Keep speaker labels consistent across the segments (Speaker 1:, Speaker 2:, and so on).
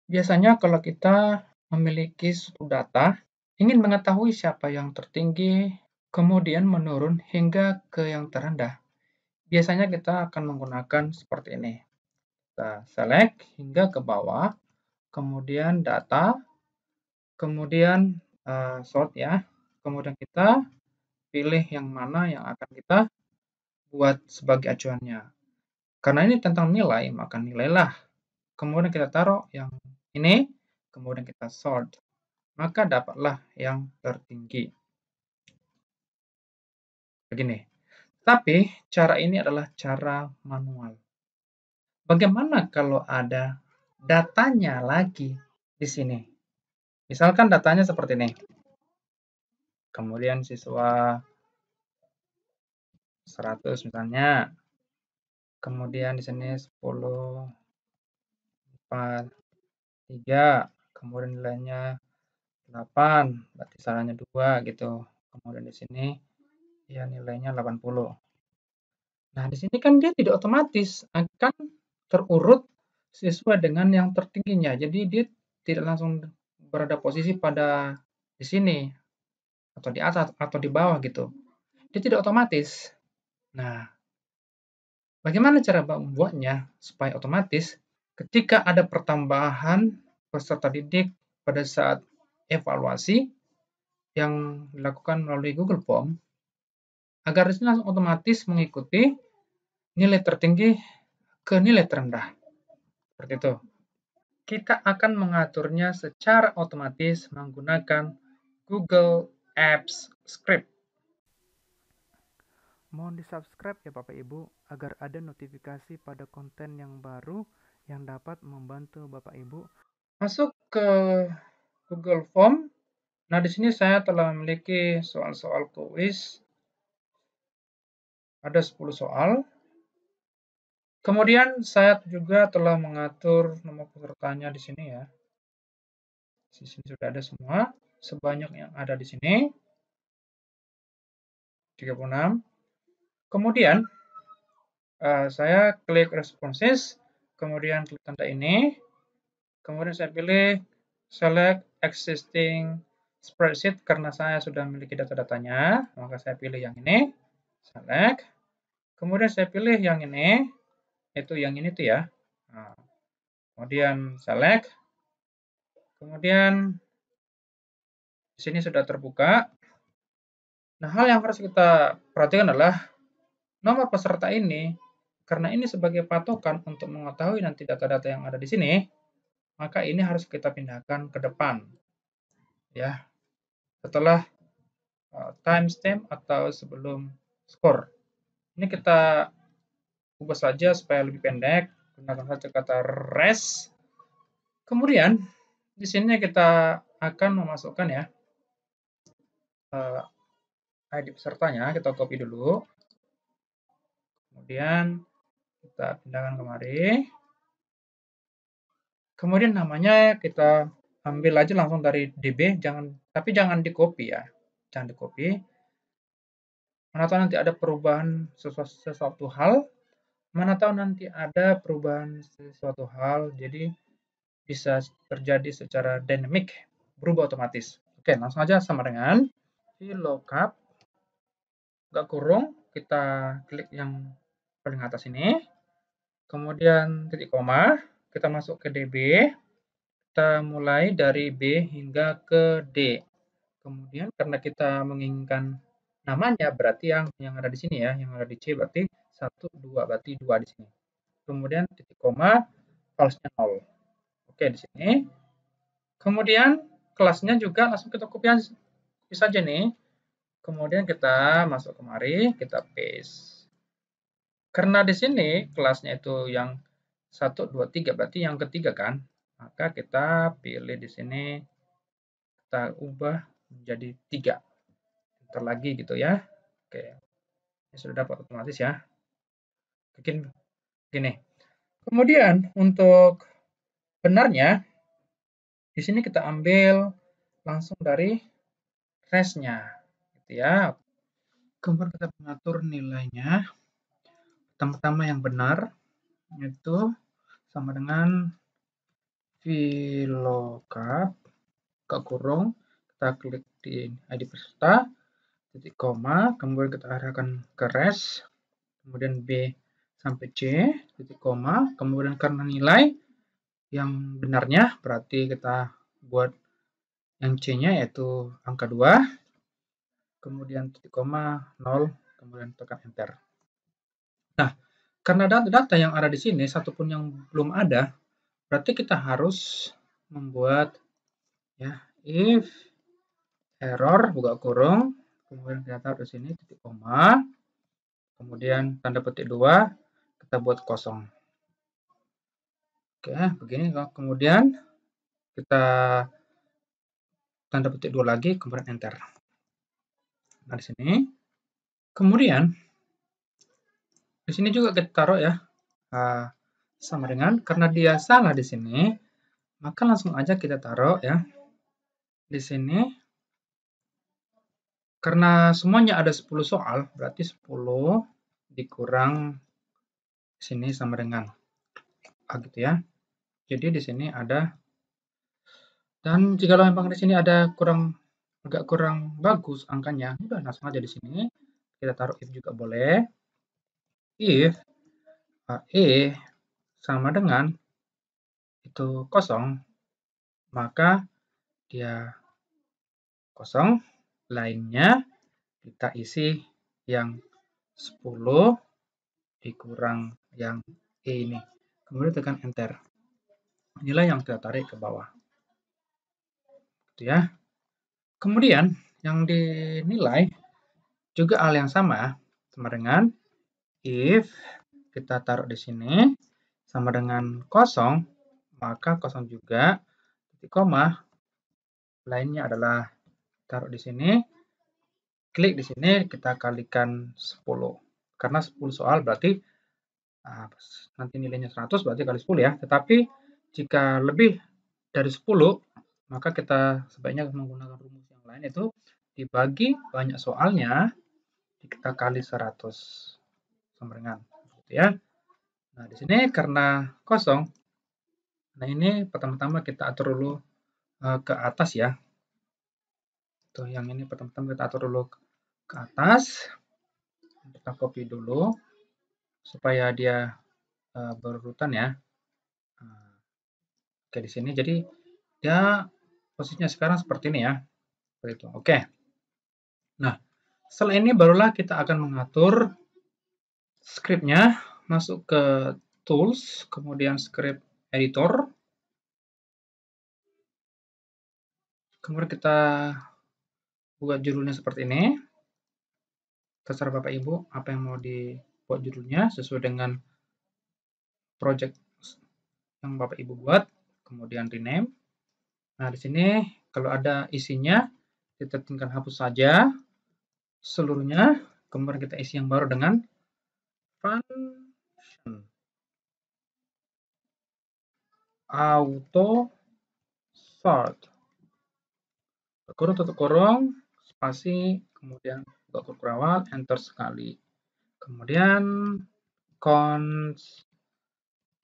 Speaker 1: Biasanya kalau kita memiliki suatu data, ingin mengetahui siapa yang tertinggi, kemudian menurun hingga ke yang terendah. Biasanya kita akan menggunakan seperti ini. Kita select hingga ke bawah, kemudian data, kemudian sort ya. Kemudian kita pilih yang mana yang akan kita buat sebagai acuannya. Karena ini tentang nilai, maka nilailah. Kemudian kita taruh yang ini, kemudian kita sort. Maka dapatlah yang tertinggi. Begini. Tapi cara ini adalah cara manual. Bagaimana kalau ada datanya lagi di sini? Misalkan datanya seperti ini. Kemudian siswa 100 misalnya. Kemudian di sini 10, 4, 3. Kemudian nilainya 8, berarti salahnya 2 gitu. Kemudian di sini ya nilainya 80. Nah, di sini kan dia tidak otomatis akan terurut sesuai dengan yang tertingginya. Jadi dia tidak langsung berada posisi pada di sini atau di atas atau di bawah gitu. Dia tidak otomatis. Nah, bagaimana cara membuatnya supaya otomatis? Ketika ada pertambahan peserta didik pada saat evaluasi yang dilakukan melalui Google Form, agar di sini langsung otomatis mengikuti nilai tertinggi ke nilai terendah. Seperti itu. Kita akan mengaturnya secara otomatis menggunakan Google Apps Script.
Speaker 2: Mohon di-subscribe ya Bapak Ibu agar ada notifikasi pada konten yang baru yang dapat membantu Bapak Ibu.
Speaker 1: Masuk ke Google Form. Nah, di sini saya telah memiliki soal-soal kuis. Ada 10 soal. Kemudian saya juga telah mengatur nomor pesertanya di sini ya. Di sini sudah ada semua, sebanyak yang ada di sini 36. Kemudian saya klik responses, kemudian klik tanda ini, kemudian saya pilih select existing spreadsheet karena saya sudah memiliki data-datanya, maka saya pilih yang ini, select. Kemudian saya pilih yang ini, itu yang ini tuh ya. Nah, kemudian select. Kemudian di sini sudah terbuka. Nah, hal yang harus kita perhatikan adalah nomor peserta ini, karena ini sebagai patokan untuk mengetahui nanti data-data yang ada di sini, maka ini harus kita pindahkan ke depan. Ya, setelah timestamp atau sebelum skor. Ini kita ubah saja supaya lebih pendek, gunakan saja kata res. Kemudian di sini kita akan memasukkan ya ID pesertanya, kita copy dulu. Kemudian kita pindahkan kemari. Kemudian namanya kita ambil aja langsung dari DB, tapi jangan di-copy ya. Jangan di-copy. Mana tahu nanti ada perubahan sesuatu hal, mana tahu nanti ada perubahan sesuatu hal, jadi bisa terjadi secara dynamic, berubah otomatis. Oke, langsung aja sama dengan VLOOKUP, nggak kurung, kita klik yang paling atas ini, kemudian titik koma, kita masuk ke DB, kita mulai dari B hingga ke D. Kemudian karena kita menginginkan namanya berarti yang ada di sini ya, yang ada di C berarti 1, 2, berarti 2 di sini. Kemudian titik koma, false-nya 0. Oke, di sini. Kemudian kelasnya juga langsung kita copy saja nih. Kemudian kita masuk kemari, kita paste. Karena di sini kelasnya itu yang 1, 2, 3 berarti yang ketiga kan. Maka kita pilih di sini, kita ubah menjadi 3. Enter lagi gitu ya. Oke. Ini sudah dapat otomatis ya. Bikin gini. Kemudian untuk benarnya di sini kita ambil langsung dari resnya gitu ya. Kemudian kita mengatur nilainya. Pertama-tama yang benar itu sama dengan VLOOKUP, buka kurung, kita klik di ID peserta, titik koma, kemudian kita arahkan ke res, kemudian B sampai C, titik koma, kemudian karena nilai yang benarnya, berarti kita buat yang C-nya yaitu angka 2, kemudian titik koma, 0, kemudian tekan enter. Nah, karena data-data yang ada di sini, satupun yang belum ada, berarti kita harus membuat ya if error, buka kurung, kemudian kita taruh di sini titik koma, kemudian tanda petik 2, kita buat kosong. Oke, begini. Kemudian kita tanda petik 2 lagi, kemudian enter. Nah, di sini. Kemudian di sini juga kita taruh ya sama dengan, karena dia salah di sini, maka langsung aja kita taruh ya di sini. Karena semuanya ada 10 soal, berarti 10 dikurang sini sama dengan gitu ya. Jadi di sini ada, dan jika memang di sini ada agak kurang bagus angkanya, udah langsung aja di sini kita taruh if juga boleh. If E sama dengan itu kosong, maka dia kosong, lainnya kita isi yang 10 dikurang yang E ini. Kemudian tekan enter. Inilah yang kita tarik ke bawah. Gitu ya. Kemudian yang dinilai juga hal yang sama dengan if kita taruh di sini sama dengan kosong, maka kosong juga, titik koma, lainnya adalah taruh di sini, klik di sini, kita kalikan 10. Karena 10 soal berarti nanti nilainya 100 berarti kali 10 ya. Tetapi jika lebih dari 10, maka kita sebaiknya menggunakan rumus yang lain, yaitu dibagi banyak soalnya, kita kali 100 sama dengan gitu ya. Nah, di sini karena kosong, nah ini pertama-tama kita atur dulu ke atas ya. Tuh, yang ini pertama-tama kita atur dulu ke atas. Kita copy dulu supaya dia berurutan ya. Oke, di sini jadi dia posisinya sekarang seperti ini ya. Seperti itu. Oke. Nah, setelah ini barulah kita akan mengatur scriptnya, masuk ke tools, kemudian script editor. Kemudian kita buat judulnya seperti ini. Terserah Bapak Ibu apa yang mau dibuat judulnya sesuai dengan project yang Bapak Ibu buat. Kemudian rename. Nah, di sini kalau ada isinya kita tinggal hapus saja seluruhnya. Kemudian kita isi yang baru dengan function auto sort. Kurung, tutup kurung, spasi, kemudian buka kurung awal, enter sekali. Kemudian const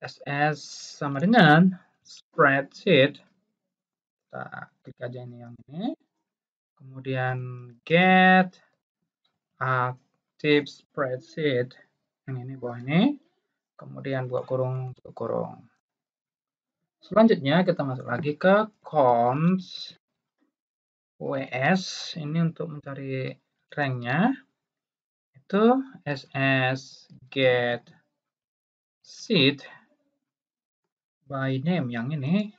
Speaker 1: ss sama dengan spreadsheet. Kita klik aja ini yang ini. Kemudian get active spreadsheet. Yang ini bawah ini. Kemudian buka kurung, tutup kurung. Selanjutnya kita masuk lagi ke const WS. Ini untuk mencari ranknya. Itu ss get sheet by name yang ini.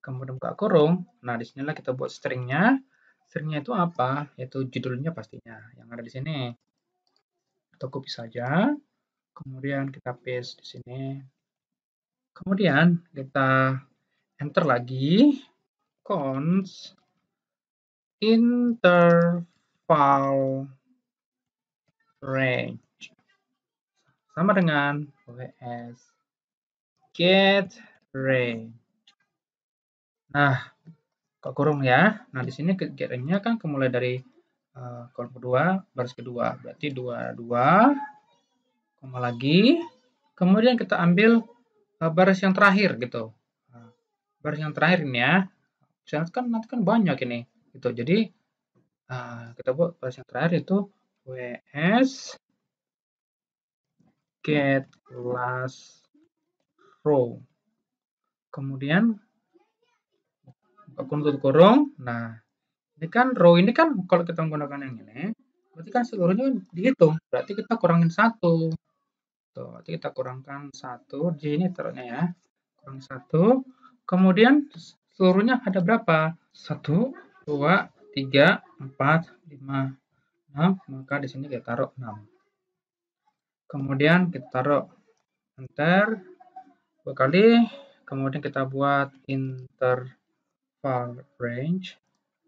Speaker 1: Kemudian buka kurung. Nah, disinilah kita buat stringnya. Stringnya itu apa? Yaitu judulnya pastinya yang ada di sini. Kita copy saja. Kemudian kita paste di sini. Kemudian kita enter lagi. Const interval range sama dengan ws get range. Nah, buka kurung ya. Nah, di sini get range-nya kan mulai dari kolom kedua, baris kedua. Berarti 22, koma lagi. Kemudian kita ambil baris yang terakhir gitu. baris yang terakhir ini ya. Misalnya kan nanti kan banyak ini, gitu. Jadi kita buat baris yang terakhir itu ws get last row. Kemudian tutup kurung. Nah, ini kan row ini kan kalau kita menggunakan yang ini, berarti kan seluruhnya dihitung. Berarti kita kurangin satu. Tuh, berarti kita kurangkan satu di sini taruhnya ya. Kurang satu. Kemudian seluruhnya ada berapa? 1, 2, 3, 4, 5, 6. Maka di sini kita taruh 6. Kemudian kita taruh enter 2 kali. Kemudian kita buat interval range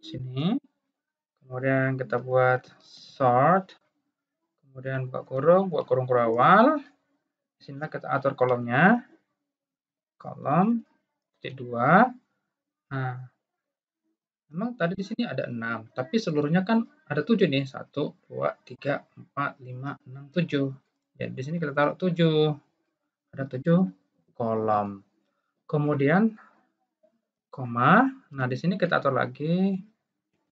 Speaker 1: sini. Kemudian kita buat sort. Kemudian buka kurung awal. Di sini kita atur kolomnya. Kolom titik 2. Nah, memang tadi di sini ada 6, tapi seluruhnya kan ada 7 nih. 1, 2, 3, 4, 5, 6, 7. Jadi di sini kita taruh 7. Ada 7 kolom. Kemudian koma. Nah, di sini kita atur lagi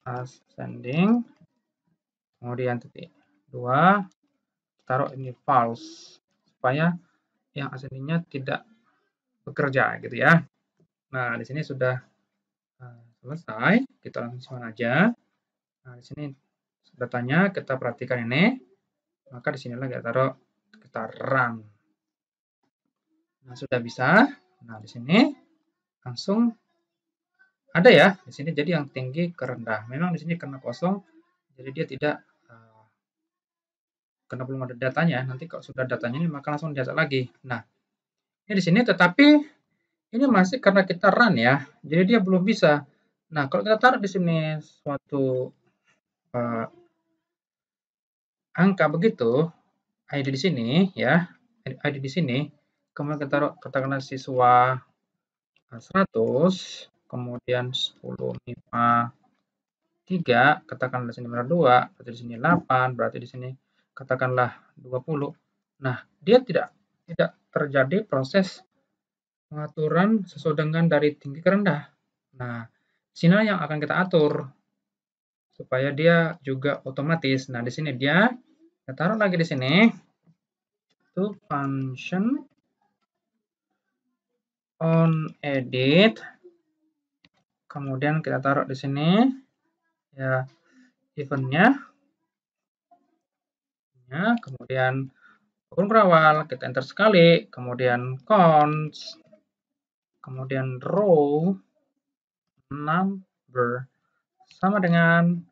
Speaker 1: ascending. Kemudian titik 2. Taruh ini false supaya yang ascendingnya tidak bekerja gitu ya. Nah, di sini sudah selesai. Kita langsung aja. Nah, di sini datanya kita perhatikan ini. Maka di sinilah kita run. Nah, sudah bisa. Nah, di sini langsung ada ya. Di sini jadi yang tinggi ke rendah. Memang di sini karena kosong, jadi dia tidak karena belum ada datanya. Nanti kalau sudah datanya ini maka langsung dicatat lagi. Nah, ini di sini tetapi ini masih karena kita run ya. Jadi dia belum bisa. Nah, kalau kita taruh di sini suatu angka begitu, ID di sini ya, ID di sini, kemudian kita taruh katakanlah siswa 100, kemudian 10 MIPA 3, katakanlah di sini 2, berarti di sini 8, berarti di sini katakanlah 20. Nah, dia tidak terjadi proses pengaturan sesuai dengan dari tinggi ke rendah. Nah, di sini yang akan kita atur supaya dia juga otomatis. Nah, di sini dia kita taruh lagi di sini itu function on edit. Kemudian kita taruh di sini ya eventnya. Ya, kemudian kurung berawal, kita enter sekali, kemudian const, kemudian row number sama dengan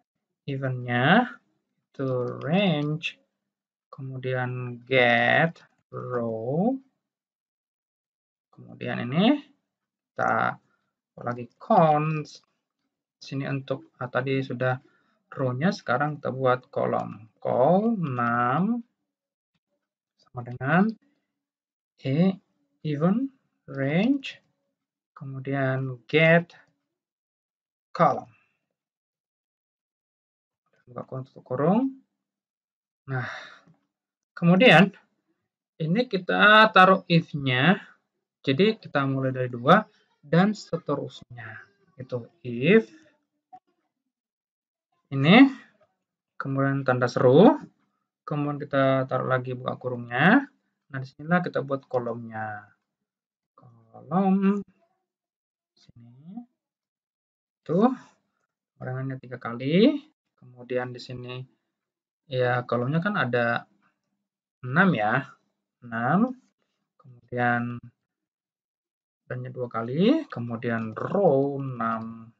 Speaker 1: eventnya itu range, kemudian get row, kemudian ini kita lagi const sini untuk tadi sudah row-nya, sekarang kita buat kolom call 6 sama dengan event range, kemudian get column. Buka tutup kurung. Nah, kemudian ini kita taruh if-nya. Jadi kita mulai dari 2 dan seterusnya. Itu if ini, kemudian tanda seru, kemudian kita taruh lagi buka kurungnya. Nah, disinilah kita buat kolomnya. Kolom sini. Tuh, ulangannya 3 kali. Kemudian di sini ya kolomnya kan ada 6 ya. 6. Kemudian dan 2 kali, kemudian row 6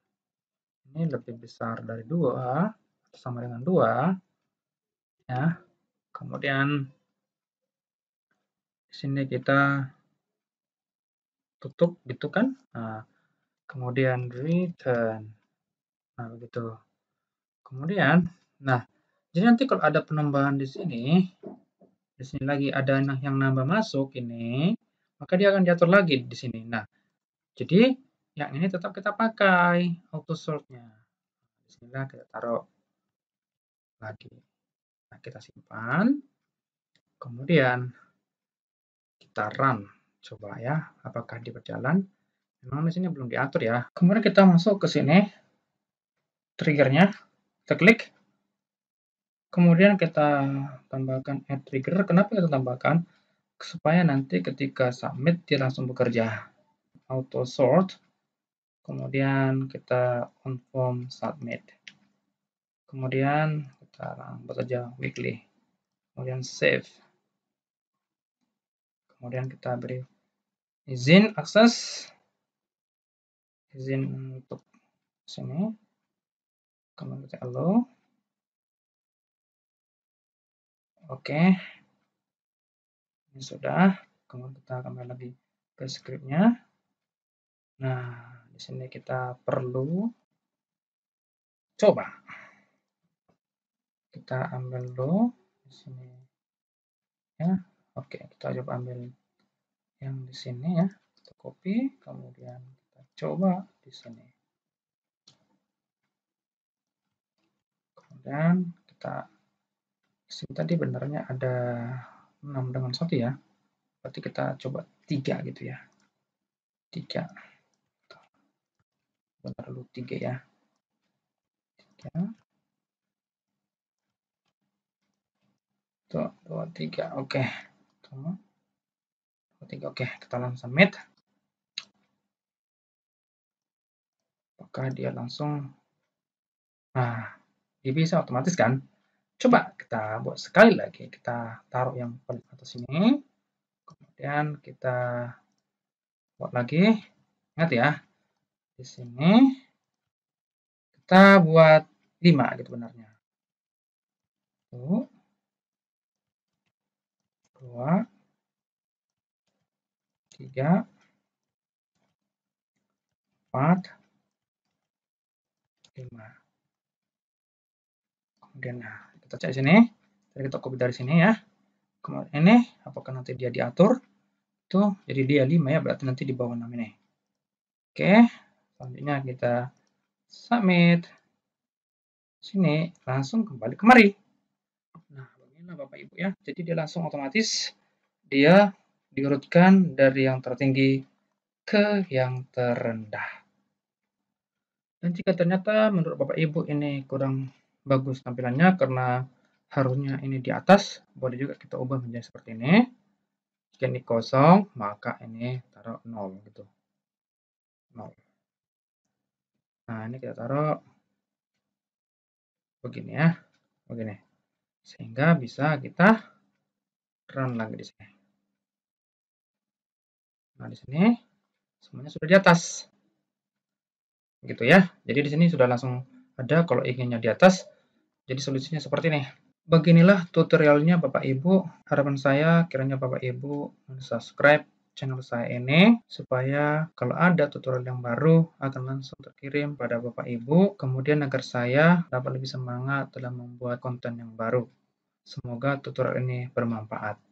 Speaker 1: ini lebih besar dari 2, sama dengan 2 ya. Kemudian di sini kita tutup gitu kan. Nah, kemudian return. Nah, begitu. Kemudian, nah, jadi nanti kalau ada penambahan di sini lagi ada yang nambah masuk ini, maka dia akan diatur lagi di sini. Nah, jadi yang ini tetap kita pakai auto sort-nya. Bismillah kita taruh lagi. Nah, kita simpan. Kemudian kita run. Coba ya, apakah dia berjalan. Memang di sini belum diatur ya. Kemudian kita masuk ke sini, triggernya, kita klik. Kemudian kita tambahkan add trigger. Kenapa kita tambahkan? Supaya nanti ketika submit dia langsung bekerja. Auto sort. Kemudian kita on form submit. Kemudian kita bekerja weekly. Kemudian save. Kemudian kita beri izin akses. Izin untuk sini. Kemudian kita allow. Oke. Ini sudah. Kemudian kita kembali lagi ke scriptnya. Nah, di sini kita perlu coba. Kita ambil dulu di sini. Ya, oke. Kita coba ambil yang di sini ya. Kita copy, kemudian kita coba di sini. Kemudian kita di sini tadi benarnya ada 6 dengan 1 ya. Berarti kita coba 3 gitu ya. 3. Bentar dulu 3 ya. 3. 2, 3. Oke. 2, 3. Oke, kita langsung submit. Apakah dia langsung, nah, dia bisa otomatis kan? Coba kita buat sekali lagi. Kita taruh yang paling atas ini. Kemudian kita buat lagi. Ingat ya, di sini kita buat 5 gitu benarnya. 1, 2, 3, 4, 5. Kemudian nah, kita cek sini. Jadi kita copy dari sini ya. Kemudian ini apakah nanti dia diatur? Tuh, jadi dia 5 ya, berarti nanti di bawah 6 ini. Oke, selanjutnya kita submit. Sini langsung kembali kemari. Nah, beginilah Bapak Ibu ya. Jadi dia langsung otomatis dia diurutkan dari yang tertinggi ke yang terendah. Dan jika ternyata menurut Bapak Ibu ini kurang bagus tampilannya karena harusnya ini di atas, boleh juga kita ubah menjadi seperti ini. Jika ini kosong, maka ini taruh 0 gitu. 0. Nah, ini kita taruh begini ya. Begini. Sehingga bisa kita run lagi di sini. Nah, di sini semuanya sudah di atas. Gitu ya. Jadi di sini sudah langsung ada kalau inginnya di atas. Jadi solusinya seperti ini. Beginilah tutorialnya Bapak Ibu. Harapan saya kiranya Bapak Ibu subscribe channel saya ini supaya kalau ada tutorial yang baru akan langsung terkirim pada Bapak Ibu. Kemudian agar saya dapat lebih semangat dalam membuat konten yang baru. Semoga tutorial ini bermanfaat.